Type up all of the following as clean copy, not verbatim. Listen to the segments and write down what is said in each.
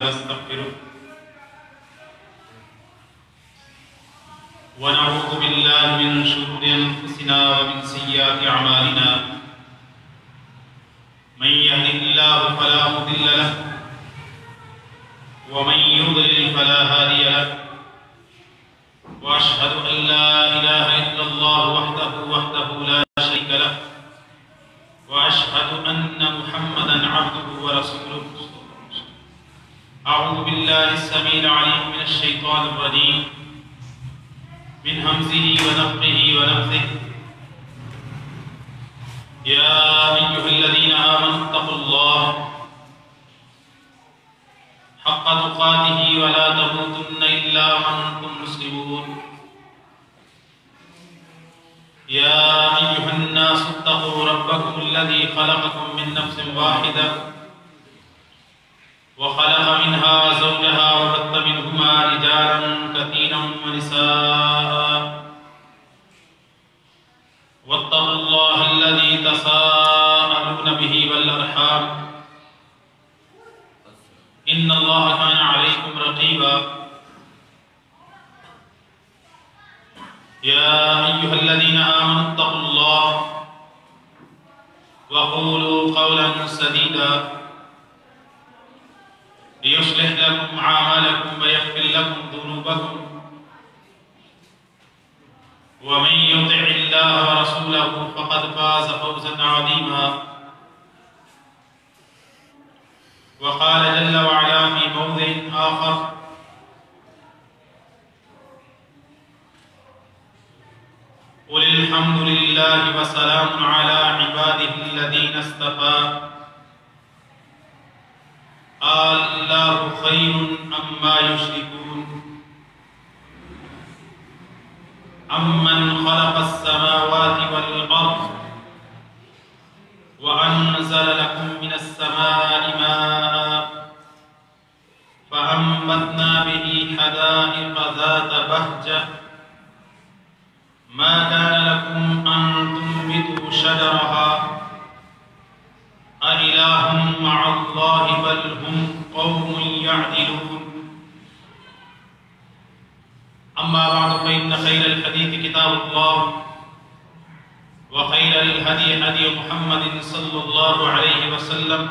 ونستغفره ونعوذ بالله من شرور أنفسنا ومن سيئات أعمالنا من يهده الله فلا مضل له ومن يضلل فلا هادي له وأشهد أن لا إله إلا الله وحده لا شريك له وأشهد أن محمدا عبده ورسوله. أعوذ بالله السميع العليم من الشيطان الرجيم من همزه ونفخه ونفثه. يا أيها الذين آمنوا اتقوا الله حق تقاته ولا تموتن إلا وأنتم مسلمون. يا أيها الناس اتقوا ربكم الذي خلقكم من نفس واحدة وخلق منها زوجها وبث منهما رجالا كثيرا ونساء واتقوا الله الذي تساءلون به والأرحام إن الله كان عليكم رقيبا. يا أيها الذين آمنوا اتقوا الله وقولوا قولا سديدا ليصلح لكم أعمالكم ويغفر لكم ذنوبكم ومن يطع الله ورسوله فقد فاز فوزا عظيما. وقال جل وعلا في موضع آخر قل الحمد لله وسلام على عباده الذين اصطفى الله خير أما يشركون. أمن خلق السماوات والأرض وأنزل لكم من السماء ماء فأنبتنا به حدائق ذات بهجة ما كان لكم أن تنبتوا شجرها أإله مع الله بل هم قوم يعدلون. أما بعد فإن خير الحديث كتاب الله وخير الهدي هدي محمد صلى الله عليه وسلم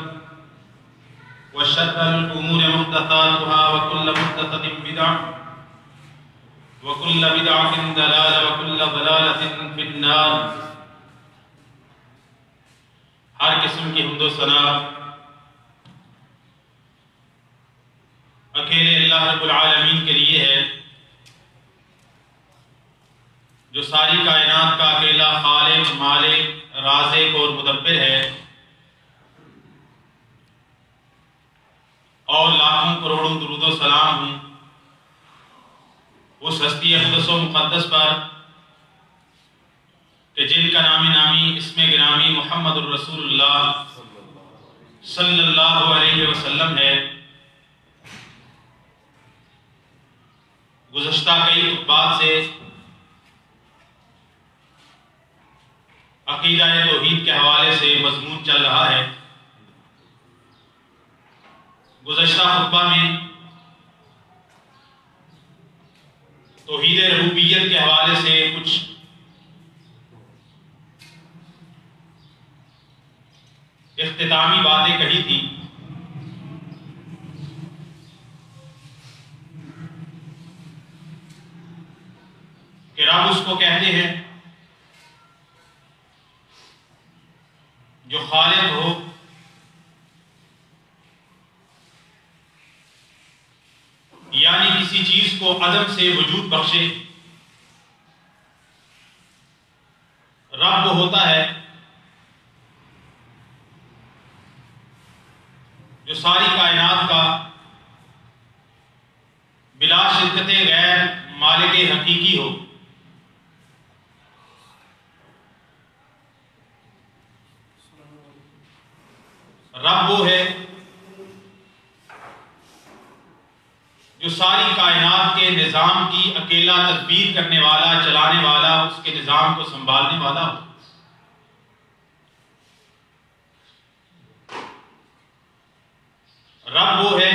وشر الأمور محدثاتها وكل محدثة بدعة وكل بدعة ضلالة وكل ضلالة في النار. ہر قسم کی حمد و ثنا اکیلے اللہ رب العالمین کے لیے ہے جو ساری کائنات کا اکیلا خالق مالک رازق اور مدبر ہے، اور لاکھوں کروڑوں درود و سلام ہوں اس ہستی اقدس و مقدس پر کہ جن کا نام نامی اسم گرامی محمد الرسول اللہ صلی اللہ علیہ وسلم ہے. گزشتہ کئی خطبات سے عقیدہ توحید کے حوالے سے مضمون چل رہا ہے. گزشتہ خطبہ میں توحید ربوبیت کے حوالے سے کچھ اختتامی باتیں کہی تھی کہ رب اس کو کہتے ہیں جو خالق ہو، یعنی کسی چیز کو عدم سے وجود بخشے. رب وہ ہوتا ہے جو ساری کائنات کا بلا شرکت غیر مالک حقیقی ہو. رب وہ ہے جو ساری کائنات کے نظام کی اکیلا تدبیر کرنے والا، چلانے والا، اس کے نظام کو سنبھالنے والا ہو. رب وہ ہے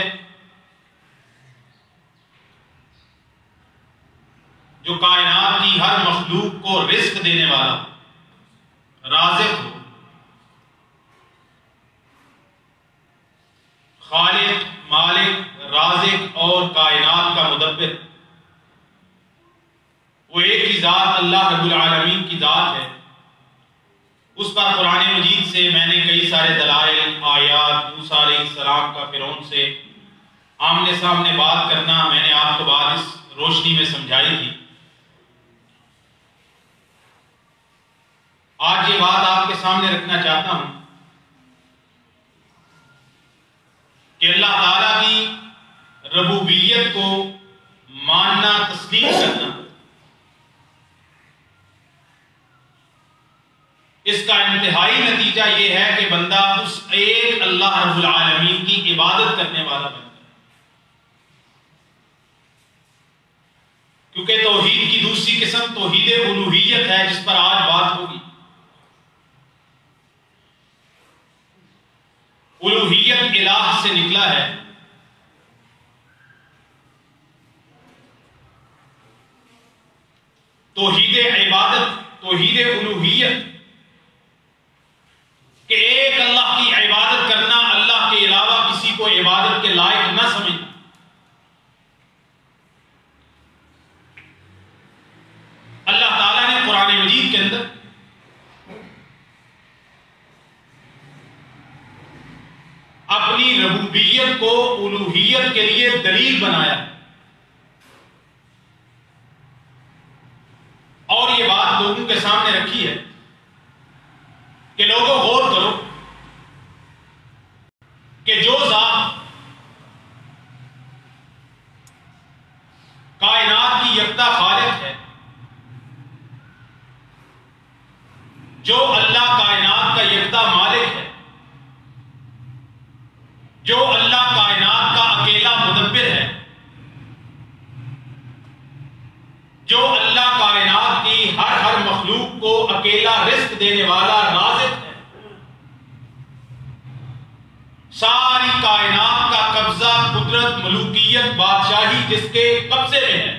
جو کائنات کی ہر مخلوق کو رزق دینے والا رازق ہو، خالق، مالک، رازق اور کائنات کا مدبر، وہ ایک ہی ذات اللہ رب العالمین کی ذات ہے۔ اس پر قرآن مجید سے میں نے کئی سارے دلائل، آیات، موسیٰ علیہ السلام کا فرعون سے آمنے سامنے بات کرنا میں نے آپ کو بات اس روشنی میں سمجھائی تھی۔ آج یہ بات آپ کے سامنے رکھنا چاہتا ہوں کہ اللہ تعالیٰ کی ربوبیت کو ماننا، تسلیم کرنا، اس کا انتہائی نتیجہ یہ ہے کہ بندہ اس ایک اللہ رب العالمین کی عبادت کرنے والا بنتا ہے۔ کیونکہ توحید کی دوسری قسم توحید الوہیت ہے، جس پر آج بات ہوگی۔ الوہیت الہ سے نکلا ہے، توحید عبادت، توحید الوہیت کہ ایک اللہ کی عبادت کرنا، اللہ کے علاوہ کسی کو عبادت کے لائق نہ سمجھنا۔ اللہ تعالیٰ نے قرآن مجید کے اندر اپنی ربوبیت کو الوہیت کے لیے دلیل بنایا، اور یہ بات لوگوں کے سامنے رکھی ہے کہ لوگوں غور کرو کہ جو ذات کائنات کی یکتا خالق ہے، جو اللہ کائنات کا یکتا مالک ہے، جو اللہ کائنات کا اکیلا مدبر ہے، جو اللہ کائنات کی ہر مخلوق کو اکیلا رزق دینے والا رازق ہے، ساری کائنات کا قبضہ، قدرت، ملوکیت، بادشاہی جس کے قبضے میں ہے،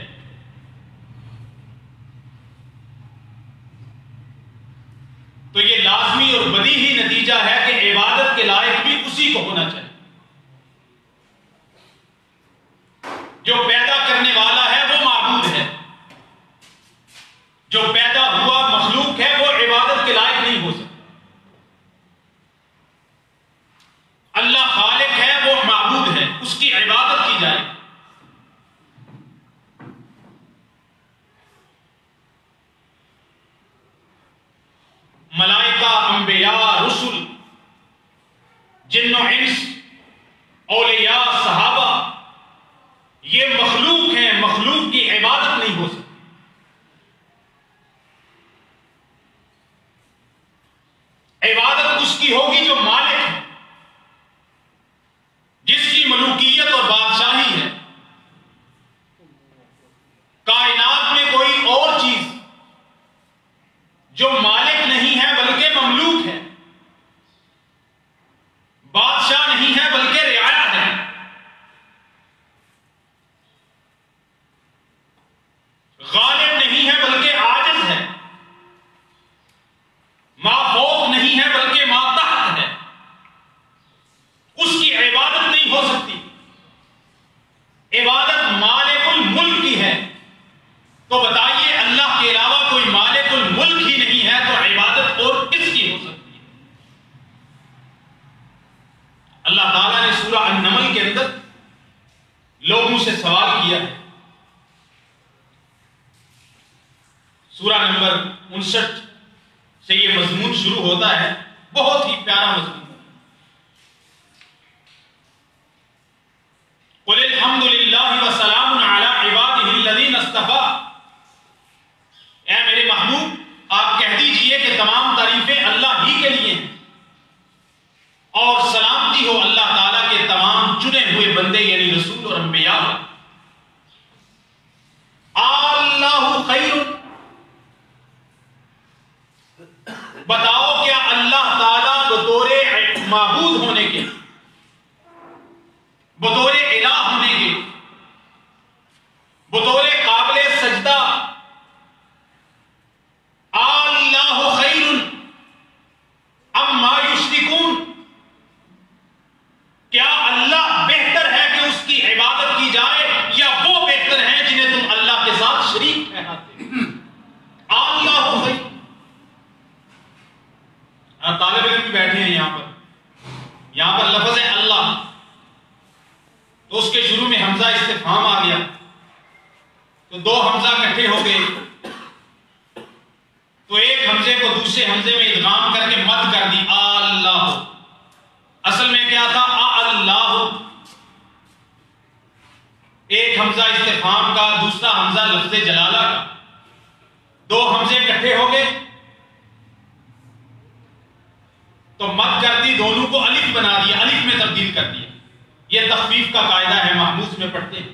تو یہ لازمی اور بدیہی نتیجہ ہے کہ عبادت کے لائق بھی اسی کو ہونا چاہیے۔ جو پیدا کرنے والا ہے وہ معبود ہے، جو پیدا ہوا مخلوق ہے وہ عبادت کے لائق نہیں ہو سکتا۔ اللہ خالق ہے، وہ معبود ہے، اس کی عبادت کی جائے۔ ملائکہ، انبیاء، رسل، جن و انس، اولیاء، صحابہ، یہ مخلوق ہیں، مخلوق کی عبادت نہیں ہو سکتی۔ عبادت اس کی ہوگی جو مالک ہے، جس کی ملوکیت اور بادشاہی ہے۔ کائنات میں کوئی اور چیز جو مالک نہیں ہے بلکہ مملوک ہے، بادشاہ نہیں ہے بلکہ رعایا ہے، غالب نہیں ہے بلکہ عاجز ہے، مافوق نہیں ہے بلکہ ماتحت ہے، اس کی عبادت نہیں ہو سکتی۔ عبادت مالک الملک کی ہے، تو بتائیے اللہ کے علاوہ کوئی مالک الملک ہی نہیں ہے تو عبادت اور کس کی ہو سکتی ہے؟ اللہ تعالیٰ نے سورہ النمل کے اندر لوگوں سے سوال کیا ہے۔ سورہ نمبر 59 سے یہ مضمون شروع ہوتا ہے، بہت ہی پیارا مضمون۔ قُلِ الْحَمْدُ لِلَّهِ وَسَلَامٌ عَلَىٰ عِبَادِهِ الَّذِينَ اصْطَفَىٰ، اے میرے محبوب آپ کہہ دیجئے کہ تمام تعریفیں اللہ ہی کے لیے ہیں، اور سلامتی ہو اللہ تعالیٰ کے تمام چنے ہوئے بندے یعنی رسول اور انبیاء۔ اللہ خیر، بتاؤ کیا اللہ تعالیٰ بطور معبود ہونے کے، بطور الہ ہونے کے، بطور قابل سجدہ تو اس کے شروع میں حمزہ استفہام آ گیا، تو دو حمزہ اکٹھے ہو گئے، تو ایک حمزے کو دوسرے حمزے میں ادغام کر کے مد کر دی، اللہ، اصل میں کیا تھا اللہ، ایک حمزہ استفہام کا، دوسرا حمزہ لفظ جلالہ کا، دو حمزے اکٹھے ہو گئے تو مد کر دی، دونوں کو الف بنا دیا، الف میں تبدیل کر دیا۔ یہ تخفیف کا قاعدہ ہے، محموس میں پڑھتے ہیں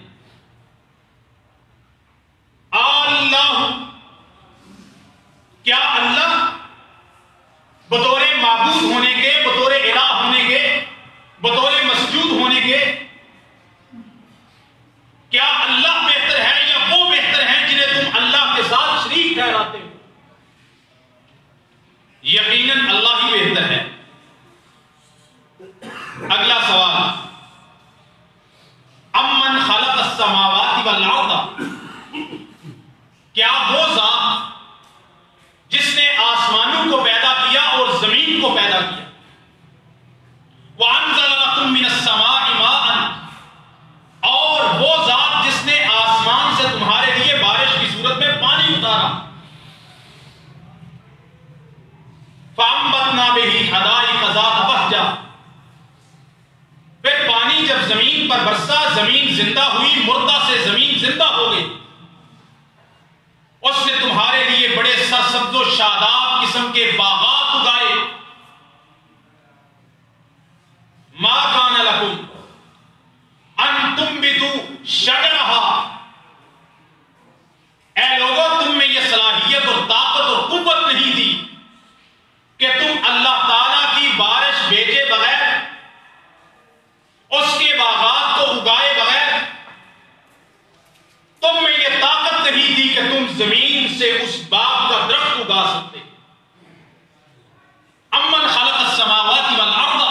اللہ، کیا اللہ بطور معبود ہونے کے، بطور الہ ہونے کے، بطور مسجود ہونے کے، کیا اللہ بہتر ہے یا وہ بہتر ہیں جنہیں تم اللہ کے ساتھ شریک ٹھہراتے ہو؟ یقیناً اللہ ہی بہتر ہے۔ اگلا سوال، امن خلق السماوات والارض، کیا وہ ذات جس نے آسمانوں کو پیدا کیا اور زمین کو پیدا کیا، وَأَنزَلَ لَكُم مِّنَ السَّمَاءِ مَاءً، اور وہ ذات جس نے آسمان سے تمہارے لیے بارش کی صورت میں پانی اتارا، فَأَنبَتْنَا بِهِ حَدَائِقَ ذَاتَ بَهْجَةٍ، پھر پانی جب زمین پر برسا، زمین زندہ ہوئی، مردہ سے زمین زندہ ہو گئی، اس نے تمہارے لیے بڑے سرسبز و شاداب قسم کے باغات اگائے۔ ما کان لکم ان تنبتوا شجرہا، اے لوگوں تم میں یہ صلاحیت اور طاقت اور قوت نہیں دی کہ تم اللہ تعالیٰ کی بارش بھیجے بغیر، اس کے باغات کو اگائے بغیر، تم میں یہ طاقت نہیں دی کہ تم زمین سے اس باغ کا درخت اگا سکتے۔ امن خلق السماوات والارض،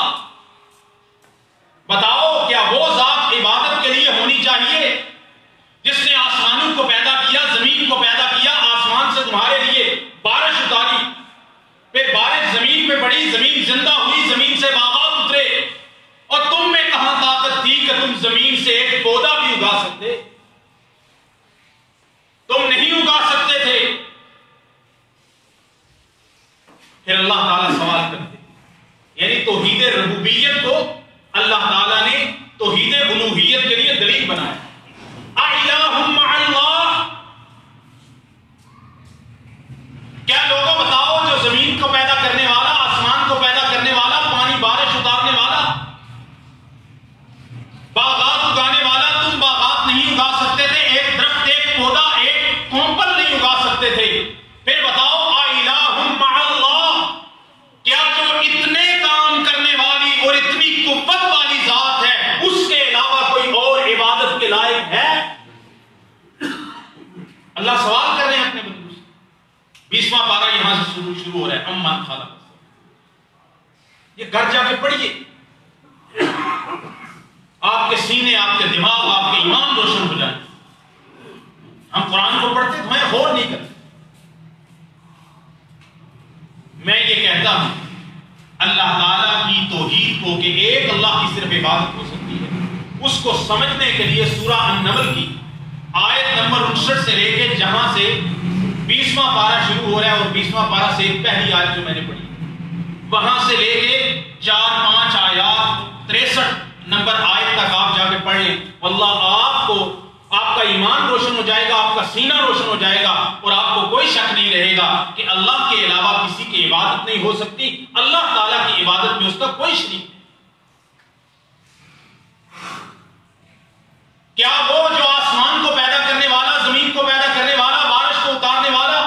بتاؤ کیا وہ ذات عبادت کے لیے ہونی چاہیے جس نے آسمانوں کو پیدا کیا، زمین کو پیدا کیا، آسمان سے تمہارے لیے بارش اتاری، پھر بارش زمین پہ پڑی، زمین زندہ ہوئی، زمین سے باغات اترے، اور تم میں کہاں طاقت تھی کہ تم زمین سے ایک پودا بھی اگا سکتے؟ تم نہیں اگا سکتے تھے۔ پھر اللہ تعالیٰ سوال کرتے، یعنی توحید ربوبیت کو اللہ تعالیٰ نے توحید الوہیت کے لیے دلیل بنایا۔ اِلٰہٌ مع اللہ، کیا لوگوں بتاؤ جو زمین کو پیدا کرنے والا، آسمان کو پیدا کرنے والا، پانی بارش اتارنے والا، باغات اگانے والا، تم باغات نہیں اگا سکتے تھے، ایک درخت، ایک پودا، ایک کونپل نہیں اگا سکتے تھے؟ پھر بتاؤ اِلٰہٌ مع اللہ، کیا جو اتنے کام کرنے والی اور اتنی قوت والی ذات ہے، اس کے علاوہ کوئی اور عبادت کے لائق ہے؟ اللہ سوال کر رہے ہیں اپنے بندوں سے۔ 20واں پارہ یہاں سے شروع ہو رہا ہے، امن خلق، یہ گھر جا کے پڑھیے، آپ کے سینے، آپ کے دماغ، آپ کے ایمان روشن ہو جائیں۔ ہم قرآن کو پڑھتے تو ہمیں غور نہیں کرتے۔ میں یہ کہتا ہوں اللہ تعالیٰ کی توحید کو کہ ایک اللہ کی صرف عبادت ہو سکتی ہے، اس کو سمجھنے کے لیے سورہ النمل کی آیت نمبر 59 سے لے کے جہاں سے 20واں پارہ شروع ہو رہا ہے، اور 20واں پارہ سے ایک پہلی آیت جو میں نے پڑھی، وہاں سے لے کے 4-5 آیات 63 نمبر آیت تک آپ جا کے پڑھ لیں، واللہ آپ کو، آپ کا ایمان روشن ہو جائے گا، آپ کا سینہ روشن ہو جائے گا، اور آپ کو کوئی شک نہیں رہے گا کہ اللہ کے علاوہ کسی کی عبادت نہیں ہو سکتی، اللہ تعالیٰ کی عبادت میں اس کا کوئی شریک نہیں۔ کیا وہ جو آسمان کو پیدا کرنے والا، زمین کو پیدا کرنے والا، بارش کو اتارنے والا،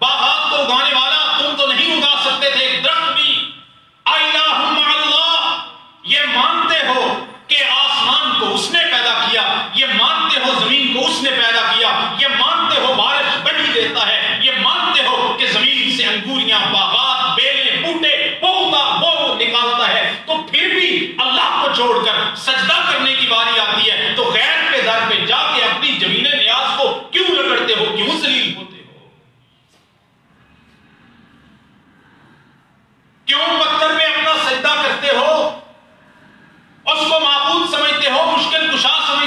باغات کو اگانے والا، تم تو نہیں اگا سکتے تھے ایک درخت بھی؟ اِلٰہٌ مع اللہ، یہ مانتے ہو کہ آسمان کو اس نے پیدا کیا، یہ مانتے ہو زمین کو اس نے پیدا کیا، یہ مانتے ہو بارش بڑی دیتا ہے، یہ مانتے ہو کہ زمین سے انگوریاں، باغات، بیلیں، بوٹے، پودا وہ نکالتا ہے، تو پھر بھی اللہ کو چھوڑ کر سجدہ کرنے کی باری آتی ہے تو غیر کے در پہ جا کے اپنی زمین نیاز کو کیوں رگڑتے ہو، کیوں ذلیل ہوتے ہو؟ کیوں پتھر پہ اپنا سجدہ کرتے ہو، اس کو معبود سمجھتے ہو، مشکل کشا سمجھتے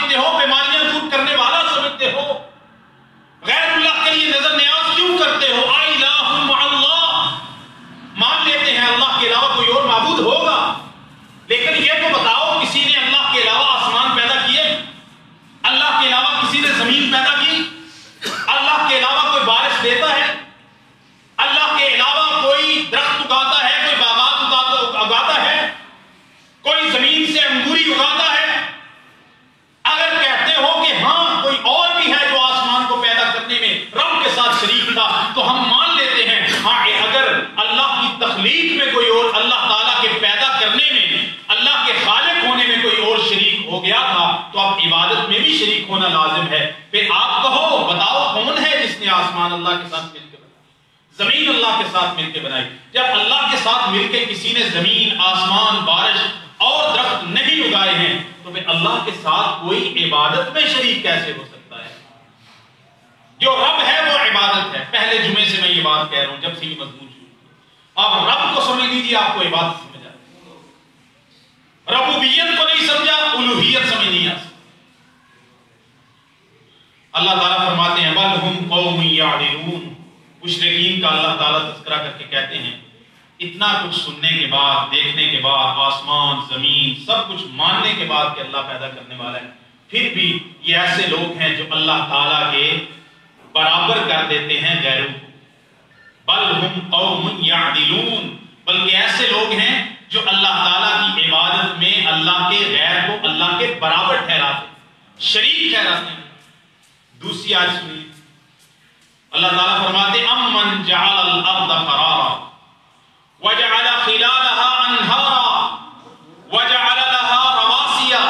تخلیق میں کوئی اور اللہ تعالیٰ کے پیدا کرنے میں، اللہ کے خالق ہونے میں کوئی اور شریک ہو گیا تھا تو اب عبادت میں بھی شریک ہونا لازم ہے۔ پھر آپ کہو، بتاؤ کون ہے جس نے آسمان اللہ کے ساتھ مل کے بنائی، زمین اللہ کے ساتھ مل کے بنائی؟ جب اللہ کے ساتھ مل کے کسی نے زمین، آسمان، بارش اور درخت نہیں اگائے ہیں تو پھر اللہ کے ساتھ کوئی عبادت میں شریک کیسے ہو سکتا ہے؟ جو رب ہے وہ عبادت ہے۔ پہلے جمعے سے میں یہ بات کہہ رہا ہوں، جب سے یہ مضمون شروع کیا، آپ رب کو سمجھ لیجیے، آپ کو عبادت سمجھ آئے۔ ربوبیت کو نہیں سمجھا، الوہیت سمجھ نہیں آ سکتی۔ اللہ تعالیٰ فرماتے ہیں بل ہم قوم یعدلون، مشرکین کا اللہ تعالیٰ تذکرہ کر کے کہتے ہیں اتنا کچھ سننے کے بعد، دیکھنے کے بعد، آسمان زمین سب کچھ ماننے کے بعد کہ اللہ پیدا کرنے والا ہے، پھر بھی یہ ایسے لوگ ہیں جو اللہ تعالیٰ کے برابر کر دیتے ہیں غیروں کو۔ بل ہم قوم یعدلون، بلکہ ایسے لوگ ہیں جو اللہ تعالیٰ کی عبادت میں اللہ کے غیر کو اللہ کے برابر ٹھہراتے ہیں، شریک ٹھہراتے ہیں۔ دوسری آیت سنیے، اللہ تعالیٰ فرماتے امن جعل الارض قرارا وجعل خلالها انہارا وجعل لها رواسیا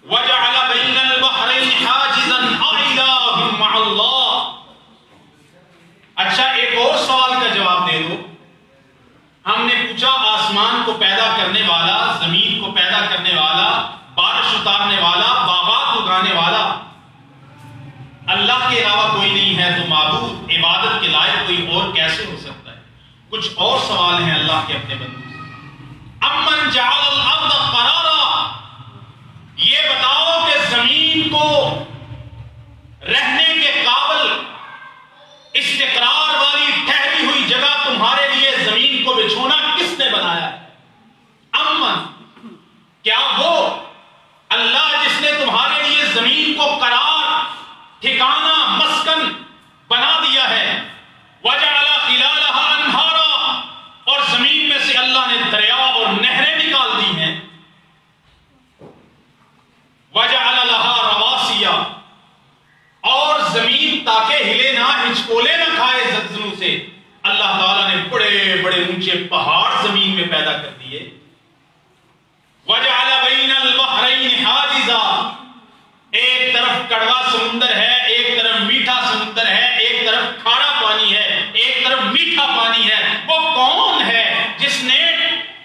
وجعل بین البحرین حاجزا اإلہ مع اللہ۔ اچھا ایک اور سوال کا جواب دے دو۔ ہم نے پوچھا آسمان کو پیدا کرنے والا، زمین کو پیدا کرنے والا، بارش اتارنے والا، باغات اگانے والا اللہ کے علاوہ کوئی نہیں ہے تو معبود، عبادت کے لائق کوئی اور کیسے ہو سکتا ہے؟ کچھ اور سوال ہیں اللہ کے اپنے بندوں سے۔ امن جعل الارض قرارا، یہ بتاؤ کہ زمین کو رہنے کے قابل، استقرار والی ٹھہری ہوئی جگہ تمہارے لیے زمین کو بچھونا کس نے بنایا ہے؟ امن، کیا وہ اللہ جس نے تمہارے لیے زمین کو قرار، ٹھکانہ، مسکن بنا دیا ہے، وجعل خلالها انہارا، اور زمین میں سے اللہ نے دریا اور نہریں نکال دی ہیں، وجعل لها رواسیا، اور زمین تاکہ ہلے نہ، ہچکولے نہ کھائے زلزلوں سے، اللہ تعالیٰ نے بڑے بڑے اونچے پہاڑ زمین میں پیدا کر دیے، وجعل بین البحرین حاجزا، ایک طرف کڑوا سمندر ہے، ایک طرف میٹھا سمندر ہے، ایک طرف کھارا پانی ہے، ایک طرف میٹھا پانی ہے۔ وہ کون ہے جس نے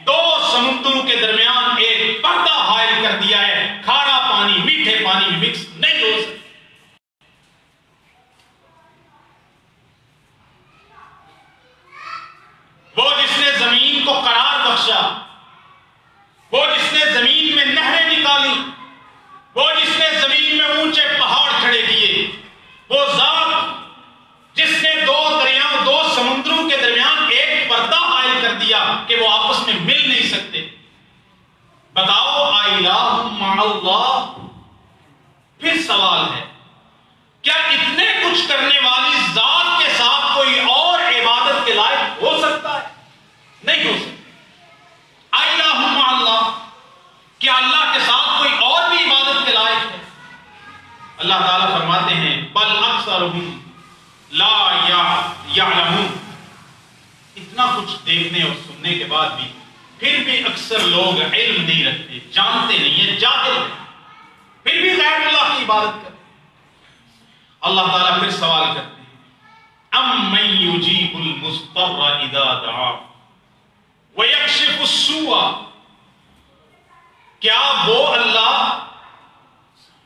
دو سمندروں کے درمیان ایک پردہ حائل کر دیا ہے؟ کھارا پانی میٹھے پانی میں مکس نہیں ہو سکتا۔ وہ جس نے زمین کو قرار بخشا، وہ جس نے زمین میں نہریں نکالی، وہ جس نے زمین میں اونچے پہاڑ کھڑے کیے، وہ ذات جس نے دو دریاؤں، دو سمندروں کے درمیان ایک پردہ حائل کر دیا کہ وہ آپس میں مل نہیں سکتے۔ بتاؤ اِلٰہ مع اللہ؟ پھر سوال ہے، کیا اتنے کچھ کرنے والی ذات کے ساتھ کوئی اور عبادت کے لائق ہو سکتا ہے؟ نہیں ہو سکتا۔ اِلٰہ مع اللہ، کیا اللہ کے ساتھ کوئی اور بھی عبادت کے لائق ہے؟ اللہ تعالیٰ فرماتے ہیں بل اکثرهم لا یعلمون، اتنا کچھ دیکھنے اور سننے کے بعد بھی پھر بھی اکثر لوگ علم نہیں رکھتے، جانتے نہیں ہیں، جاہل ہیں، پھر بھی غیر اللہ کی عبادت کرتے ہیں۔ اللہ تعالیٰ پھر سوال کرتے ہیں امن یجیب المضطر اذا دعا ویکشف السوء، کیا وہ اللہ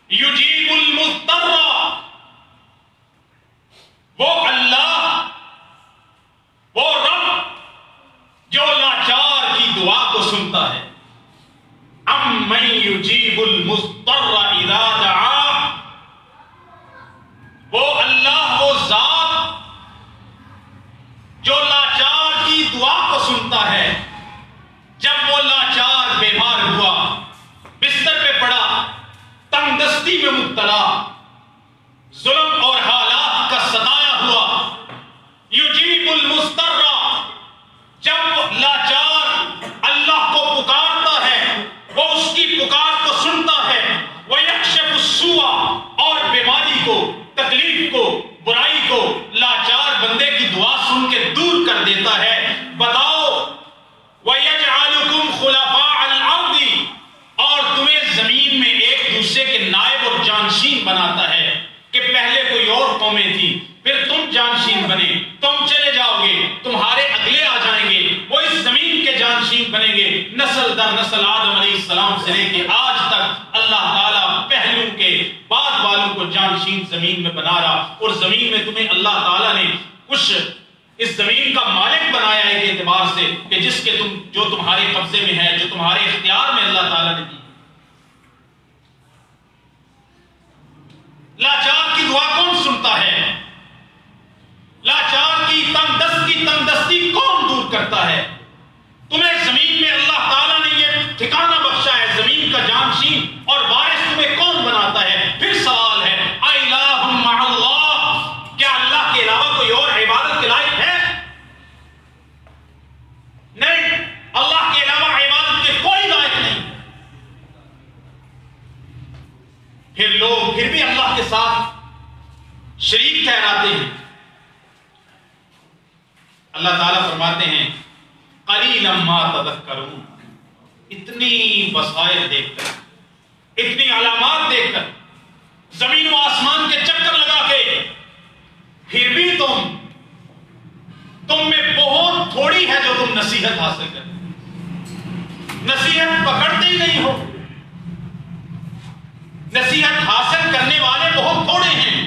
یجیب المضطر، وہ اللہ، وہ رب جو لاچار کی دعا کو سنتا ہے؟ امن یجیب المضطر اذا دعا، وہ اللہ، وہ ذات جو لاچار کی دعا کو سنتا ہے۔ جب وہ لاچار بیمار ہوا، بستر پہ پڑا، تنگ دستی میں مبتلا، ظلم اور حالات کا ستایا ہوا، یجیب المضطر، جب لاچار اللہ کو پکارتا ہے وہ اس کی پکار کو سنتا ہے، ویکشف السوء، اور بیماری کو، تکلیف کو، برائی کو لاچار بندے کی دعا سن کے دور کر دیتا ہے۔ بتا کہ نائب اور جانشین بناتا ہے کہ پہلے کوئی اور قومیں تھی، پھر تم جانشین بنے، تم چلے جاؤ گے، تمہارے اگلے آ جائیں گے، وہ اس زمین کے جانشین بنیں گے، نسل در نسل آدم علیہ السلام سے لے کے آج تک اللہ تعالیٰ پہلوں کے بعد والوں کو جانشین زمین میں بنا رہا، اور زمین میں تمہیں اللہ تعالیٰ نے کچھ اس زمین کا مالک بنایا ہے ایک اعتبار سے کہ جس کے جو تمہارے قبضے میں ہے، جو تمہارے اختیار میں اللہ تعالیٰ نے دی۔ لاچار کی دعا کون سنتا ہے؟ لاچار کی تنگ دستی کون دور کرتا ہے؟ تمہیں زمین میں اللہ تعالیٰ نے یہ ٹھکانہ بخشا ہے، زمین کا جانشین اور وارث تمہیں کون بناتا ہے؟ پھر سوال ہے اِلٰہٌ مع اللہ، کیا اللہ کے علاوہ کوئی اور عبادت کے لائق ہے؟ نہیں، اللہ کے علاوہ عبادت کے کوئی لائق نہیں۔ پھر لوگ پھر بھی اللہ کے ساتھ شریک ٹھہراتے ہیں۔ اللہ تعالیٰ فرماتے ہیں قلیلا ما تذکرون، اتنی بصائر دیکھ کر، اتنی علامات دیکھ کر، زمین و آسمان کے چکر لگا کے، پھر بھی تم میں بہت تھوڑی ہے جو تم نصیحت حاصل کرتے، نصیحت پکڑتے ہی نہیں ہو۔ نصیحت حاصل کرنے والے بہت تھوڑے ہیں۔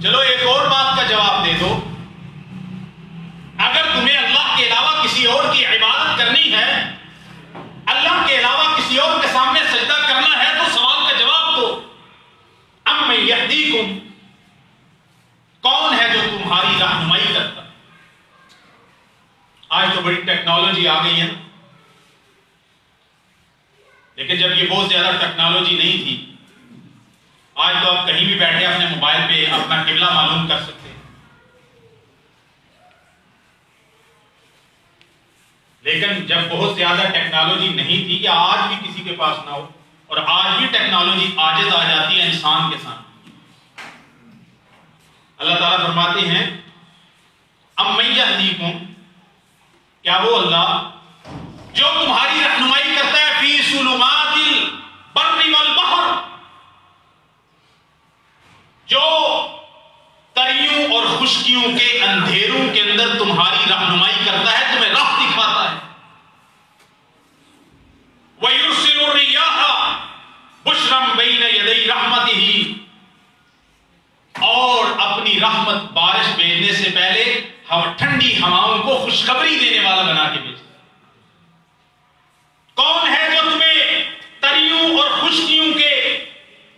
چلو ایک اور بات کا جواب دے دو، اگر تمہیں اللہ کے علاوہ کسی اور کی عبادت کرنی ہے، اللہ کے علاوہ کسی اور کے سامنے سجدہ کرنا ہے، تو سوال کا جواب دو، اَمَّن یہدیکم، کون ہے جو تمہاری رہنمائی کرتا؟ آج تو بڑی ٹیکنالوجی آ گئی ہے، لیکن جب یہ بہت زیادہ ٹیکنالوجی نہیں تھی، آج تو آپ کہیں بھی بیٹھے اپنے موبائل پہ اپنا قبلہ معلوم کر سکتے ہیں۔ لیکن جب بہت زیادہ ٹیکنالوجی نہیں تھی، یا آج بھی کسی کے پاس نہ ہو، اور آج بھی ٹیکنالوجی عاجز آ جاتی ہے انسان کے سامنے، اللہ تعالیٰ فرماتے ہیں اَمَّن یہدیکم، کیا وہ اللہ جو تمہاری رہنمائی کرتا ہے فی ظلمات البر والبحر، جو تریوں اور خشکیوں کے اندھیروں کے اندر تمہاری رہنمائی کرتا ہے، تمہیں راہ دکھاتا ہے، وَيُرْسِلُ الرِّيَاحَ بُشْرًا بَيْنَ يَدَيْ رَحْمَتِهِ، اور اپنی رحمت بارش بھیجنے سے پہلے ٹھنڈی ہواؤں کو خوشخبری دینے والا بنا کے بھیجتا ہے۔ کون ہے جو تمہیں تریوں اور خشکیوں کے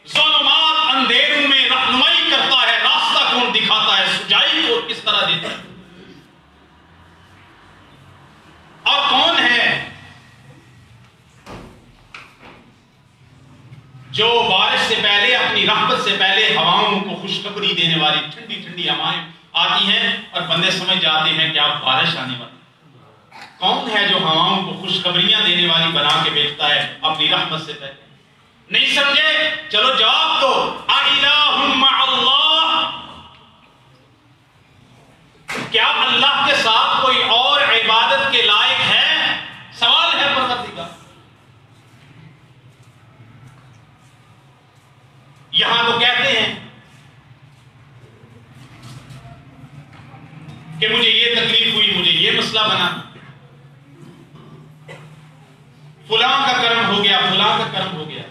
ظلمات اندھیروں میں رہنمائی کرتا ہے؟ راستہ کون دکھاتا ہے؟ سجائی کو کس طرح دیتا ہے؟ اور کون ہے جو بارش سے پہلے، اپنی رحمت سے پہلے ہواؤں کو خوشخبری دینے والی ٹھنڈی ٹھنڈی ہوائیں آتی ہیں اور بندے سمجھ جاتے ہیں کہ اب بارش آنے والی؟ کون ہے جو ہواؤں کو خوشخبریاں دینے والی بنا کے بھیجتا ہے اپنی رحمت سے پہلے؟ نہیں سمجھے؟ چلو جواب دو، اِلٰہٌ مع اللہ، کیا اللہ کے ساتھ کوئی اور عبادت کے لائق ہے؟ سوال ہے پروردگار۔ یہاں تو کہتے ہیں کہ مجھے یہ تکلیف ہوئی، مجھے یہ مسئلہ بنا، فلاں کا کرم ہو گیا، فلاں کا کرم ہو گیا۔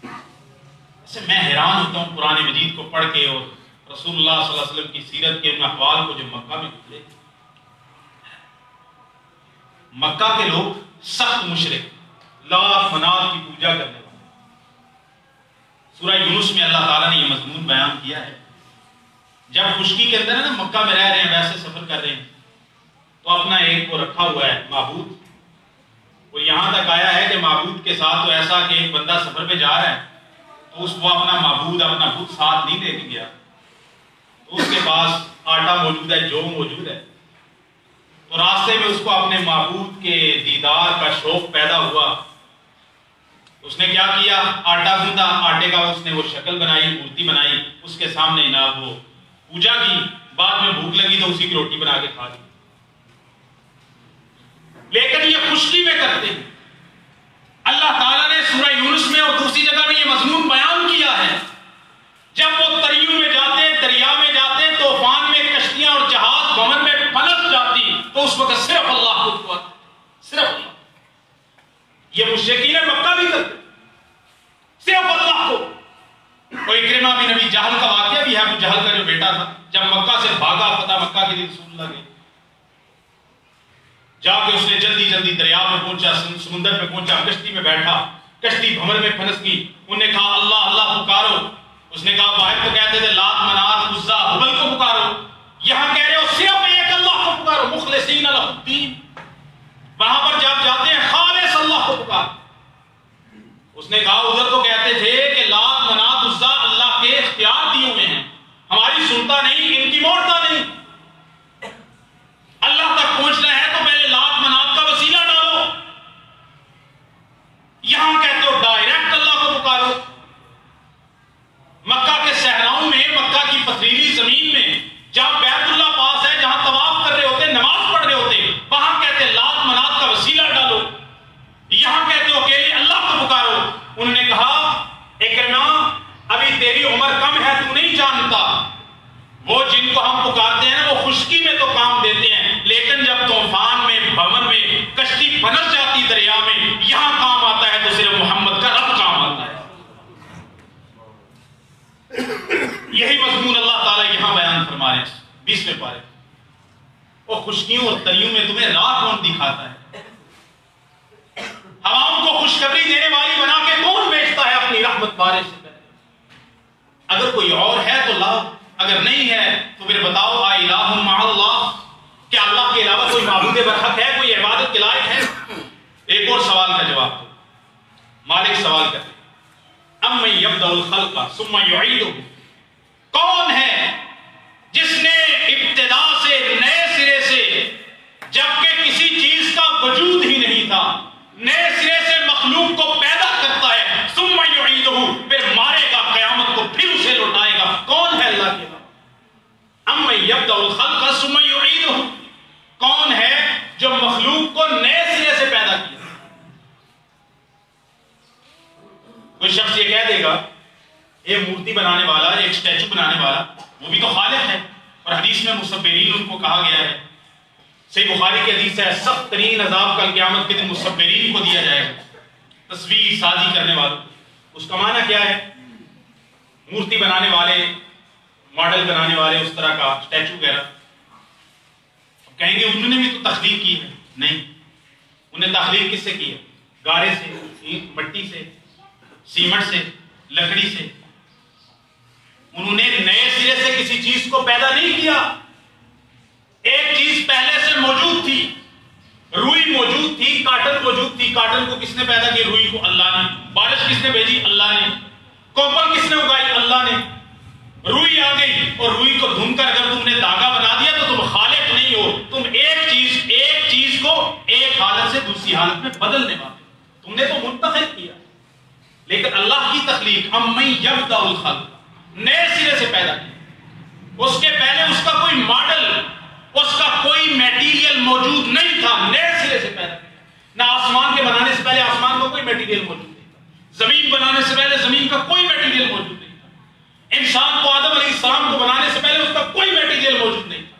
ایسے میں حیران ہوتا ہوں قرآن مجید کو پڑھ کے اور رسول اللہ صلی اللہ علیہ وسلم کی سیرت کے ان احوال کو جو مکہ میں گزرے۔ مکہ کے لوگ سخت مشرک، لات منات کی پوجا کرنے والے۔ سورہ یونس میں اللہ تعالیٰ نے یہ مضمون بیان کیا ہے۔ جب خشکی کے اندر ہے نا، مکہ میں رہ رہے ہیں، ویسے سفر کر رہے ہیں، تو اپنا ایک وہ رکھا ہوا ہے معبود، وہ یہاں تک آیا ہے کہ معبود کے ساتھ تو ایسا کہ ایک بندہ سفر پہ جا رہا ہے تو اس کو اپنا معبود، اپنا بت ساتھ نہیں دے کے گیا، تو اس کے پاس آٹا موجود ہے، جو موجود ہے، تو راستے میں اس کو اپنے معبود کے دیدار کا شوق پیدا ہوا۔ اس نے کیا کیا؟ آٹا گوندھا، آٹے کا اس نے وہ شکل بنائی، مورتی بنائی، اس کے سامنے جناب وہ پوجا کی، بعد میں بھوک لگی تو اسی کی روٹی بنا کے کھا لی۔ لیکن یہ خشکی میں کرتے ہیں، اللہ تعالیٰ نے سورہ یونس میں اور دوسری جگہ میں یہ مضمون بیان کیا ہے، جب وہ تریوں میں جاتے، دریا میں جاتے، طوفان میں کشتیاں اور جہاز بھنور میں پھنس جاتی، تو اس وقت صرف اللہ کو پکارتے، صرف اللہ۔ یہ مشرکین مکہ بھی کرتے، صرف اللہ کو۔ اور اکرمہ بن ابی جہل کا واقعہ بھی ہے، ابو جہل کا جو بیٹا تھا، جب مکہ سے بھاگا، فتح مکہ کے لیے رسول اللہ گئے، جا کے اس نے جلدی جلدی دریا میں پہنچا، سمندر میں پہنچا، کشتی میں بیٹھا، کشتی بھنور میں پھنس گئی۔ انہوں نے کہا اللہ اللہ پکارو، اس نے کہا باہر تو کہتے تھے لات منات عزا ہبل کو پکارو، یہاں کہہ رہے ہو صرف ایک اللہ کو پکارو، مخلصین لہ الدین۔ وہاں پر جب جاتے ہیں خالص اللہ کو پکارو۔ اس نے کہا ادھر تو کہتے تھے کہ لات منات عزا اللہ کے اختیار دیے ہوئے ہیں، ہماری سنتا نہیں، ان کی موڑتا نہیں، اللہ تک پہنچنا ہے تو پہلے لات منات کا وسیلہ ڈالو، یہاں کہتے ہو ڈائریکٹ اللہ کو پکارو۔ مکہ کے صحراؤں میں، مکہ کی پتھریلی زمین میں، جہاں بیت اللہ پاس ہے، جہاں طواف کر رہے ہوتے، نماز پڑھ رہے ہوتے، وہاں کہتے لات منات کا وسیلہ ڈالو، یہاں کہتے ہو اکیلے اللہ کو پکارو۔ انہوں نے کہا اکرمہ ابھی تیری عمر کم ہے، تو نہیں جانتا، وہ جن کو ہم پکارتے ہیں وہ خشکی میں تو کام دیتے ہیں، لیکن جب طوفان میں، بھنور میں، کشتی پھنس جاتی دریا میں، یہاں کام آتا ہے تو صرف محمد کا رب کام آتا ہے۔ یہی مضمون اللہ تعالیٰ یہاں بیان فرما رہے ہیں 20ویں پارے۔ اور خشکیوں اور تریوں میں تمہیں راہ کون دکھاتا ہے؟ عوام کو خوشخبری دینے والی بنا کے کون بیچتا ہے اپنی رحمت بارش سے پہلے؟ اگر کوئی اور ہے تو لاؤ، اگر نہیں ہے تو پھر بتاؤ الہ مع اللہ، کیا اللہ کے علاوہ کوئی معبود برحق ہے، کوئی عبادت کے لائق ہے؟ ایک اور سوال کا جواب دو۔ مالک سوال کرتے امن یبدأ الخلق ثم یعیدہ، کون ہے جس نے ابتدا سے، نئے سرے سے، جبکہ کسی چیز کا وجود ہی نہیں تھا، نئے سرے سے مخلوق کو پیدا کرتا ہے، ثم یعیدہ، پھر مارے گا، قیامت کو پھر اسے لوٹائے گا؟ کون ہے اللہ کے علاوہ؟ امن یبدأ الخلق ثم یعیدہ، کون ہے جو مخلوق کو نئے سرے سے پیدا کیا؟ کوئی شخص یہ کہہ دے گا ایک مورتی بنانے والا، ایک سٹیچو بنانے والا، وہ بھی تو خالق ہے، اور حدیث میں مصبرین ان کو کہا گیا ہے، صحیح بخاری کی حدیث ہے سخت ترین عذاب کل قیامت کے دن مصبرین کو دیا جائے گا، تصویر سازی کرنے والوں۔ اس کا معنی کیا ہے؟ مورتی بنانے والے، ماڈل بنانے والے، اس طرح کا سٹیچو وغیرہ، کہیں گے انہوں نے بھی تو تخلیق کی ہے۔ نہیں، انہیں تخلیق کس سے کی ہے؟ گارے سے، مٹی سے، سیمنٹ سے، لکڑی سے۔ انہوں نے نئے سرے سے کسی چیز کو پیدا نہیں کیا، ایک چیز پہلے سے موجود تھی، روئی موجود تھی، کاٹن موجود تھی، کاٹن کو کس نے پیدا کیا؟ روئی کو اللہ نے۔ بارش کس نے بھیجی؟ اللہ نے۔ کوپر کس نے اگائی؟ اللہ نے۔ روئی آ گئی، اور روئی کو دھن کر اگر تم نے دھاگا بنا دیا تو تم خالق نہیں ہو، تم ایک چیز کو ایک حالت سے دوسری حالت میں بدلنے والے، تم نے تو منتقل کیا۔ لیکن اللہ کی تخلیق امن یبدأ الخلق، نئے سرے سے پیدا کیا، اس کے پہلے اس کا کوئی ماڈل، اس کا کوئی میٹیریل موجود نہیں تھا، نئے سرے سے پیدا کیا۔ نہ آسمان کے بنانے سے پہلے آسمان کا کوئی میٹیریل موجود نہیں تھا، زمین بنانے سے پہلے زمین کا کوئی میٹیریل موجود نہیں تھا، انسان کو، آدم علیہ السلام کو بنانے سے پہلے اس کا کوئی میٹیریل موجود نہیں تھا۔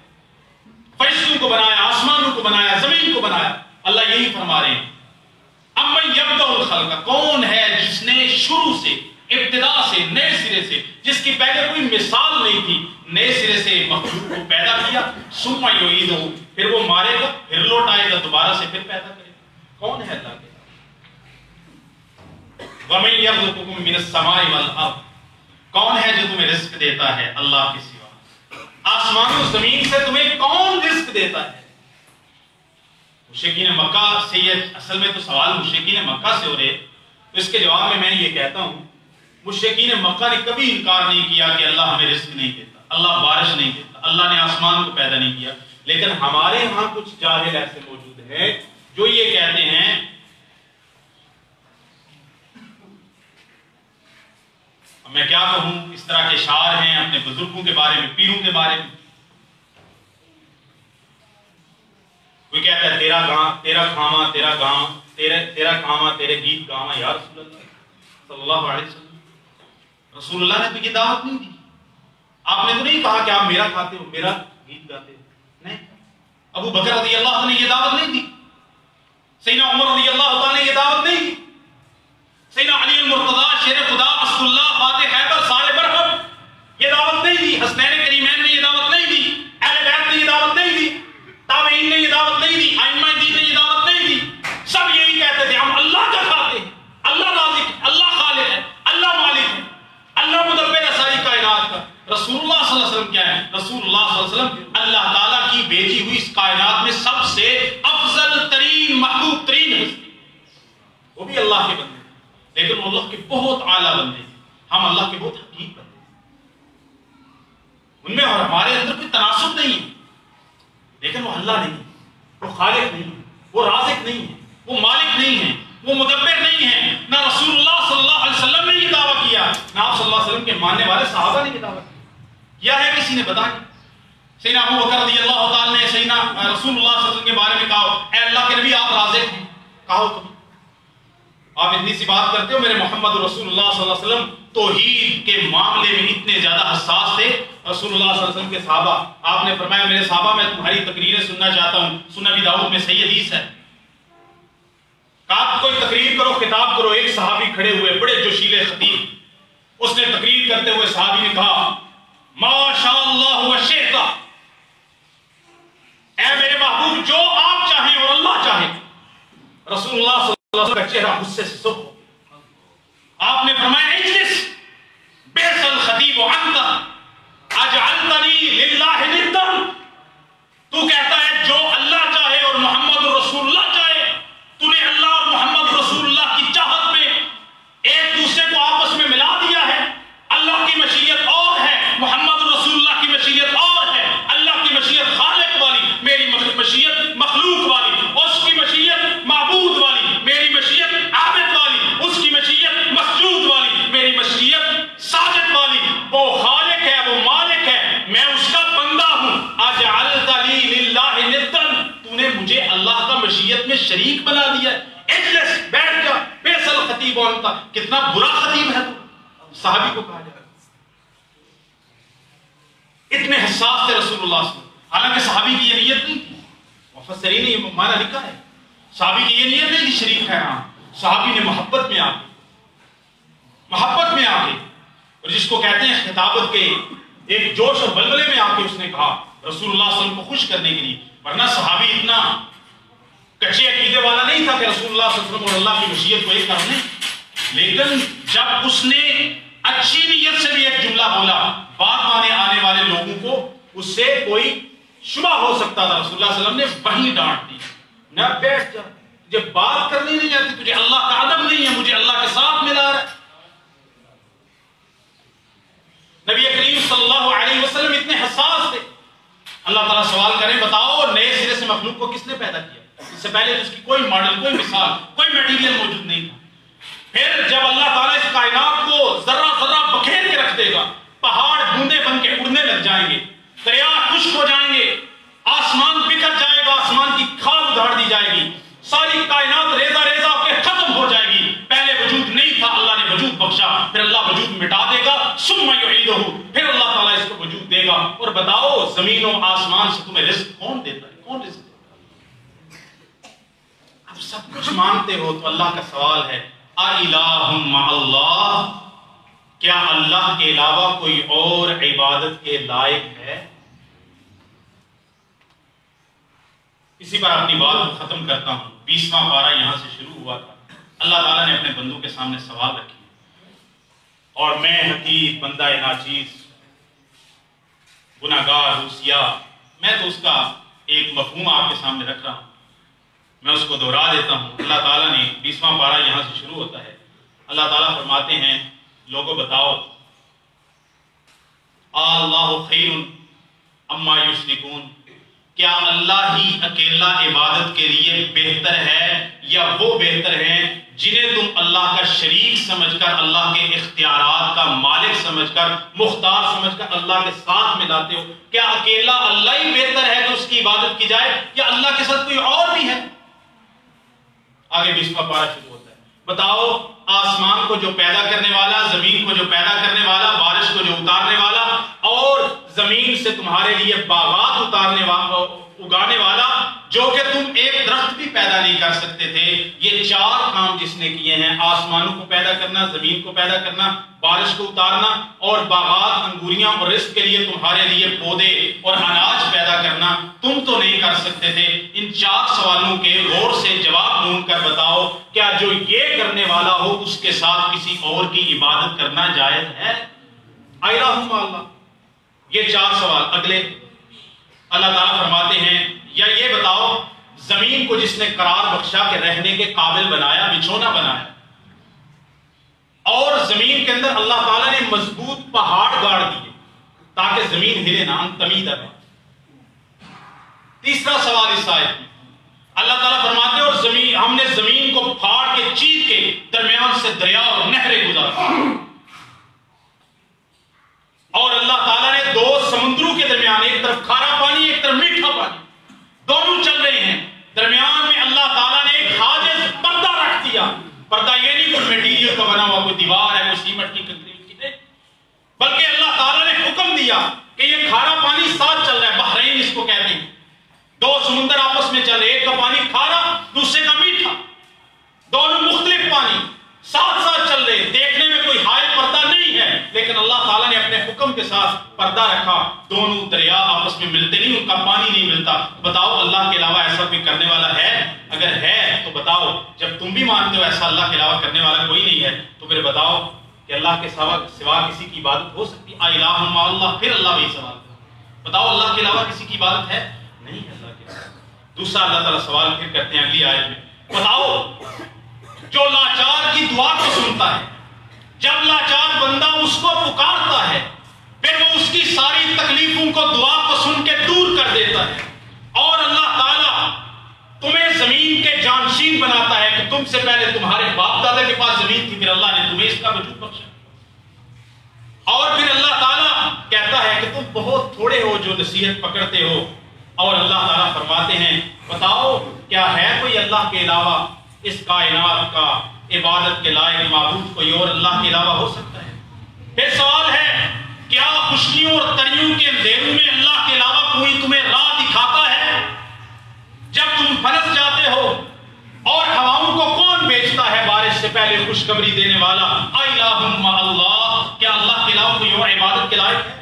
فرشتوں کو بنایا، آسمانوں کو بنایا، زمین کو بنایا۔ اللہ یہی فرما رہے ہیں امن یبدأ الخلق، کون ہے جس نے شروع سے، ابتدا سے، نئے سرے سے، جس کی پہلے کوئی مثال نہیں تھی، نئے سرے سے مخلوق کو پیدا کیا، ثم یعیدہ، پھر وہ مارے گا، پھر لوٹائے گا، دوبارہ سے پھر پیدا کرے گا؟ کون ہے اللہ کے؟ وَمَن يَرْزُقُكُم مِّنَ السَّمَاءِ وَالْأَرْضِ، کون ہے جو تمہیں رزق دیتا ہے اللہ کے سوا؟ آسمان و زمین سے تمہیں کون رزق دیتا ہے؟ مشرکین مکہ سے، یہ اصل میں تو سوال مشرکین مکہ سے ہو رہے، تو اس کے جواب میں یہ کہتا ہوں، مشرکین مکہ نے کبھی انکار نہیں کیا کہ اللہ ہمیں رزق نہیں دیتا، اللہ بارش نہیں دیتا، اللہ نے آسمان کو پیدا نہیں کیا۔ لیکن ہمارے ہاں کچھ جاہل ایسے موجود ہیں جو یہ کہتے ہیں، میں کیا کہوں، اس طرح کے شعر ہیں اپنے بزرگوں کے بارے میں، پیروں کے بارے میں۔ کوئی کہتا ہے تیرا کھاواں، تیرا گاواں، تیرا کام تیرے گیت گاواں یا رسول اللہ صلی اللہ علیہ وسلم. رسول اللہ نے تو یہ دعوت نہیں دی. آپ نے تو نہیں کہا کہ آپ میرا کھاتے ہو میرا گیت گاتے ہو. نہیں. ابو بکر رضی اللہ عنہ نے یہ دعوت نہیں دی. سیدنا عمر رضی اللہ تعالیٰ نے یہ دعوت نہیں دی. سیدنا علی المرتضی شیر خدا اسد اللہ فاتح حیدر سارے برہم یہ دعوت نہیں دی. حسنین کریمین نے یہ دعوت نہیں دی. اہل بیت نے یہ دعوت نہیں دی. تابعین نے یہ دعوت نہیں دی. ائمہ دین نے یہ دعوت نہیں دی. سب یہی کہتے تھے ہم اللہ کا کھاتے ہیں, اللہ رازق ہے, اللہ خالق ہے, اللہ مالک ہے, اللہ مدبر ہے ساری کائنات کا. رسول اللہ صلی اللہ علیہ وسلم کیا ہے؟ رسول اللہ صلی اللہ علیہ وسلم اللہ تعالیٰ کی بھیجی ہوئی اس کائنات میں سب سے افضل ترین محبوب ترین ہستی. وہ بھی اللہ کے بندے لیکن وہ اللہ کے بہت اعلیٰ بندے. ہم اللہ کے بہت حقیق بندے. ان میں اور ہمارے اندر کوئی تناسب نہیں ہے لیکن وہ اللہ نہیں ہے, وہ خالق نہیں ہے, وہ رازق نہیں ہے, وہ مالک نہیں ہے, وہ مدبر نہیں ہے. نہ رسول اللہ صلی اللہ علیہ وسلم نے یہ دعویٰ کیا, نہ آپ صلی اللہ علیہ وسلم کے ماننے والے صحابہ نے یہ دعویٰ کیا ہے. کسی نے بتا دیا. سیدنا ابو بکر رضی اللہ تعالیٰ نے سیدنا رسول اللہ صلی اللہ علیہ وسلم کے بارے میں کہا اے اللہ کے نبی آپ رازق ہیں. کہا کبھی آپ اتنی سی بات کرتے ہو. میرے محمد رسول اللہ صلی اللہ علیہ وسلم توحید کے معاملے میں اتنے زیادہ حساس تھے. رسول اللہ صلی اللہ علیہ وسلم کے صحابہ, آپ نے فرمایا میرے صحابہ میں تمہاری تقریریں سننا چاہتا ہوں. سنن ابی داؤد میں صحیح حدیث ہے. کہا کوئی تقریر کرو, خطاب کرو. ایک صحابی کھڑے ہوئے بڑے جوشیلے خطیب. اس نے تقریر کرتے ہوئے صحابی نے کہا ماشاء اللہ وشئت, اے میرے محبوب جو آپ چاہیں اور اللہ چاہے. رسول اللہ صلی اللہ علیہ وسلم کا چہرہ غصے سے سرخ. آپ نے فرمایا اجلس بئس الخطیب انت اجعلتنی للہ ندا. تو کہتا ہے جو اللہ چاہے اور محمد رسول اللہ چاہے. تو نے اللہ اور محمد رسول اللہ کی چاہت میں ایک دوسرے کو آپس میں ملا دیا ہے. اللہ کی مشیت اور ہے, محمد رسول اللہ کی مشیت اور ہے. اللہ کی مشیت خالق والی, میری مشیت مخلوق والی. اس کی مشیت معبود والی, میری مشیت عابد والی. اس کی مشیت مسجود والی, میری مشیت ساجد والی. وہ خالق ہے, وہ مالک ہے, میں اس کا بندہ ہوں. اجعلت لی للہ ندا, تو نے مجھے اللہ کا مشیت میں شریک بنا دیا. اجلس بیٹھ جا بئس الخطیب انت. کتنا برا خطیب ہے تو. صحابی کو کہا جائے اتنے حساس تھے رسول اللہ صلی اللہ علیہ وسلم. حالانکہ صحابی کی یہ نیت نہیں تھی. مفسرین نے یہ معنی لکھا ہے صحابی کی یہ نیت نہیں تھی شریک ہے. ہاں صحابی نے محبت میں آ کے اور جس کو کہتے ہیں خطابت کے ایک جوش اور بلبلے میں آ کے اس نے کہا رسول اللہ صلی اللہ علیہ وسلم کو خوش کرنے کے لیے. ورنہ صحابی اتنا کچے عقیدے والا نہیں تھا کہ رسول اللہ صلی اللہ علیہ وسلم اور اللہ کی مشیت کو ایک کر لیں. لیکن جب اس نے اچھی نیت سے بھی ایک جملہ بولا, بات مانے آنے والے لوگوں کو اس سے کوئی شبہ ہو سکتا تھا. رسول اللہ صلی اللہ علیہ وسلم نے وہیں ڈانٹ دی, نہ بیٹھ جا, تجھے بات کرنی نہیں آتی, تجھے اللہ کا ادب نہیں ہے, مجھے اللہ کے ساتھ ملا رہا ہے. نبی کریم صلی اللہ علیہ وسلم اتنے حساس تھے. اللہ تعالیٰ سوال کریں بتاؤ نئے سرے سے مخلوق کو کس نے پیدا کیا؟ اس سے پہلے اس کی کوئی ماڈل, کوئی مثال, کوئی میٹیریل موجود نہیں تھا. پھر جب اللہ تعالیٰ اس کائنات کو ذرہ ذرہ بکھیر کے رکھ دے گا, پہاڑ بوندے بن کے اڑنے لگ جائیں گے, دریا خشک ہو جائیں گے, آسمان بکھر جائے گا, آسمان کی کھال ادھاڑ دی جائے گی, ساری کائنات ریزہ ریزہ ہو کے ختم ہو جائے گی. پہلے وجود نہیں تھا, اللہ نے وجود بخشا, پھر اللہ وجود مٹا دے گا. ثم یعیدہ, پھر اللہ تعالیٰ اس کو وجود دے گا. اور بتاؤ زمین و آسمان سے تمہیں رزق کون دیتا ہے؟ کون رزق دیتا ہے؟ اب سب کچھ مانتے ہو تو اللہ کا سوال ہے اِلٰہٌ مع اللہ, کیا اللہ کے علاوہ کوئی اور عبادت کے لائق ہے؟ اسی پر اپنی بات کو ختم کرتا ہوں. 20واں پارہ یہاں سے شروع ہوا تھا. اللہ تعالیٰ نے اپنے بندوں کے سامنے سوال رکھے اور میں حقیر بندہ ناچیز گناہگار روسیا, میں تو اس کا ایک مفہوم آپ کے سامنے رکھ رہا ہوں, میں اس کو دہرا دیتا ہوں. اللہ تعالیٰ نے 20واں پارہ یہاں سے شروع ہوتا ہے. اللہ تعالیٰ فرماتے ہیں لوگوں بتاؤ اللہ خیر اما یشرکون, کیا اللہ ہی اکیلا عبادت کے لیے بہتر ہے یا وہ بہتر ہیں جنہیں تم اللہ کا شریک سمجھ کر, اللہ کے اختیارات کا مالک سمجھ کر, مختار سمجھ کر اللہ کے ساتھ ملاتے ہو؟ کیا اکیلا اللہ ہی بہتر ہے تو اس کی عبادت کی جائے یا اللہ کے ساتھ کوئی اور بھی ہے؟ آگے 20واں پارہ شروع ہوتا ہے. بتاؤ آسمان کو جو پیدا کرنے والا، زمین کو جو پیدا کرنے والا، بارش کو جو اتارنے والا اور زمین سے تمہارے لیے باغات اگانے والا، جو کہ تم ایک درخت بھی پیدا نہیں کر سکتے تھے، یہ 4 کام جس نے کیے ہیں، آسمانوں کو پیدا کرنا، زمین کو پیدا کرنا، بارش کو اتارنا اور باغات، انگوریاں اور رزق کے لیے تمہارے لیے پودے اور اناج پیدا کرنا، تم تو نہیں کر سکتے تھے. ان 4 سوالوں کے غور سے جواب ڈھونڈ کر بتاؤ کیا جو یہ کرنے والا ہو اس کے ساتھ کسی اور کی عبادت کرنا جائز ہے؟ الہم اللہ. یہ 4 سوال. اگلے اللہ تعالیٰ فرماتے ہیں یا یہ بتاؤ زمین کو جس نے قرار بخشا کہ رہنے کے قابل بنایا، بچھونا بنایا، اور زمین کے اندر اللہ تعالیٰ نے مضبوط پہاڑ گاڑ دیے تاکہ زمین ہلے نہ، تمید ہے. تیسرا سوال اس آیت میں اللہ تعالیٰ فرماتے ہیں اور ہم نے زمین کو پھاڑ کے چیر کے درمیان سے دریا اور نہریں گزارا، اور اللہ تعالیٰ نے 2 سمندروں کے درمیان، ایک طرف کھارا پانی ایک طرف میٹھا پانی، دونوں چل رہے ہیں، درمیان میں اللہ تعالیٰ نے ایک حاجز پردہ رکھ دیا. پردہ یہ نہیں کوئی میٹیریل کا بنا ہوا کوئی دیوار ہے، کوئی سیمنٹ کی کنکریٹ کی نہیں، بلکہ اللہ تعالیٰ نے حکم دیا کہ یہ کھارا پانی ساتھ چل رہا ہے، بحرین اس کو کہتے ہیں، 2 سمندر آپس میں چل رہے، ایک کا پانی کھارا دوسرے کا میٹھا، دونوں مختلف پانی ساتھ ساتھ چل رہے. دیکھنے میں کوئی حائل پردہ نہیں ہے، لیکن اللہ تعالیٰ نے اپنے حکم کے ساتھ پردہ رکھا. دونوں دریا آپس میں ملتے نہیں، ان کا پانی نہیں ملتا. بتاؤ اللہ کے علاوہ ایسا کوئی کرنے والا ہے؟ اگر ہے تو بتاؤ، جب تم بھی مانتے ہو ایسا اللہ کے علاوہ کرنے والا کوئی نہیں ہے، تو پھر بتاؤ کہ اللہ کے سوا کسی کی عبادت ہو سکتی؟ الہ مع اللہ. پھر اللہ وہی سوال کرتا، بتاؤ اللہ کے علاوہ کسی کی عبادت ہے؟ نہیں ہے اللہ کے علاوہ. دوسرا اللہ تعالیٰ سوال پھر کرتے ہیں اگلی آیت میں، بتاؤ جو لاچار کی دعا کو سنتا ہے، جب لاچار بندہ اس کو پکارتا ہے پھر وہ اس کی ساری تکلیفوں کو دعا کو سن کے دور کر دیتا ہے، اور اللہ تعالیٰ تمہیں زمین کے جانشین بناتا ہے کہ تم سے پہلے تمہارے باپ دادا کے پاس زمین تھی، پھر اللہ نے تمہیں اس کا وجود بخشا، اور پھر اللہ تعالیٰ کہتا ہے کہ تم بہت تھوڑے ہو جو نصیحت پکڑتے ہو. اور اللہ تعالیٰ فرماتے ہیں بتاؤ کیا ہے کوئی اللہ کے علاوہ اس کائنات کا عبادت کے لائق معبود کوئی اور اللہ کے علاوہ ہو سکتا ہے؟ پھر سوال ہے کیا خشکیوں اور تریوں کے اندھیروں میں اللہ کے علاوہ کوئی تمہیں راہ دکھاتا ہے؟ جب تم پھنس جاتے ہو اور ہواؤں کو کون بیچتا ہے بارش سے پہلے خوشخبری دینے والا؟ الہم اللہ. کیا اللہ کے علاوہ کوئی اور عبادت کے لائق ہے؟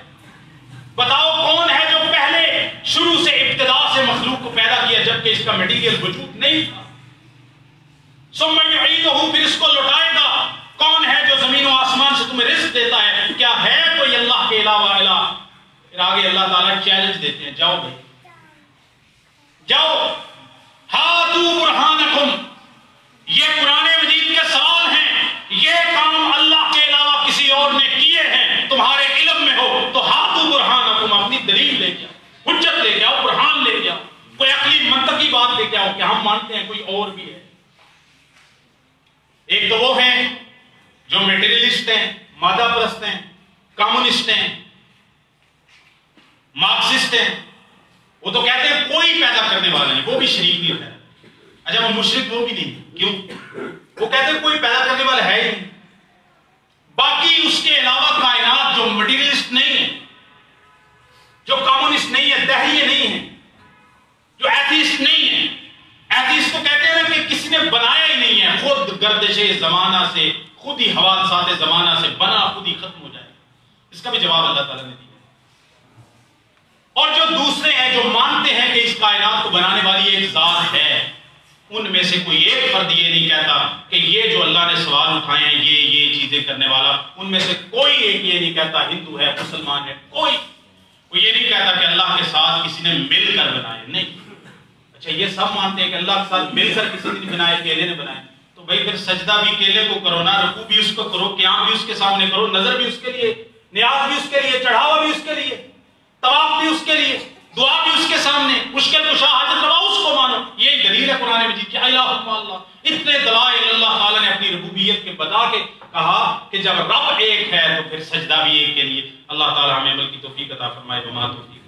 بتاؤ کون ہے جو پہلے شروع سے ابتدا سے مخلوق کو پیدا کیا جبکہ اس کا میٹیریل وجود نہیں تھا؟ ثم یعیدہ، پھر اس کو لوٹائے گا. کون ہے جو زمین و آسمان سے تمہیں رزق دیتا ہے؟ کیا ہے کوئی اللہ کے علاوہ الہ؟ پھر آگے اللہ تعالیٰ چیلنج دیتے ہیں، جاؤ بھائی جاؤ، ہاتو برہانکم. یہ قرآن مجید کے سوال ہیں، یہ کام اللہ کے علاوہ کسی اور نے کیے ہیں تمہارے علم میں ہو تو ہاتو برہانکم، اپنی دلیل لے کے آؤ، حجت لے کے آؤ، برہان لے کے آؤ، کوئی عقلی منطقی بات لے کے آؤ کہ ہم مانتے ہیں کوئی اور بھی ہے. ایک تو وہ ہیں جو میٹیریلسٹ ہیں، مادہ پرست ہیں، کمیونسٹ ہیں، مارکسسٹ ہیں. وہ تو کہتے ہیں کوئی پیدا کرنے والا نہیں، وہ بھی شریک بھی ہے. اچھا وہ مشرک وہ بھی نہیں، کیوں؟ وہ کہتے ہیں کوئی پیدا کرنے والا ہے ہی نہیں. باقی اس کے علاوہ کائنات جو میٹیریلسٹ نہیں ہے، جو کمیونسٹ نہیں ہے، دہریے نہیں ہے، جو ایتھیسٹ نہیں ہے. ایتھیسٹ کو کہتے ہیں کہ کسی نے بنایا ہی نہیں ہے، خود گردش زمانہ سے، خود ہی حوادثات زمانہ سے بنا، خود ہی ختم ہو جائے. اس کا بھی جواب اللہ تعالیٰ نے دیا. اور جو دوسرے ہیں جو مانتے ہیں کہ اس کائنات کو بنانے والی ایک ذات ہے، ان میں سے کوئی ایک فرد یہ نہیں کہتا کہ یہ جو اللہ نے سوال اٹھائے ہیں یہ چیزیں کرنے والا، ان میں سے کوئی ایک یہ نہیں کہتا ہندو ہے، مسلمان ہے، کوئی یہ نہیں کہتا کہ اللہ کے ساتھ کسی نے مل کر بنائے. نہیں. اچھا یہ سب مانتے ہیں کہ اللہ کے ساتھ مل کر کسی نے بنائے، کیلے نے بنائے، تو بھائی پھر سجدہ بھی کیلے کو کرو نا، رکوع بھی اس کو کرو، قیام بھی اس کے سامنے کرو، نظر بھی اس کے لیے، نیاز بھی اس کے لیے، چڑھاوا بھی اس کے لیے، طواف بھی اس کے لیے، دعا بھی اس کے سامنے، مشکل کشا حاجت روا اس کو مانو. یہی دلیل ہے قرآن مجید کی الہ الا اللہ. اتنے دلائل اللہ تعالیٰ نے اپنی ربوبیت کے بتا کے کہا کہ جب رب ایک ہے تو پھر سجدہ بھی ایک کے لیے. اللہ تعالیٰ ہمیں عمل کی توفیق عطا فرمائے. وما توفیق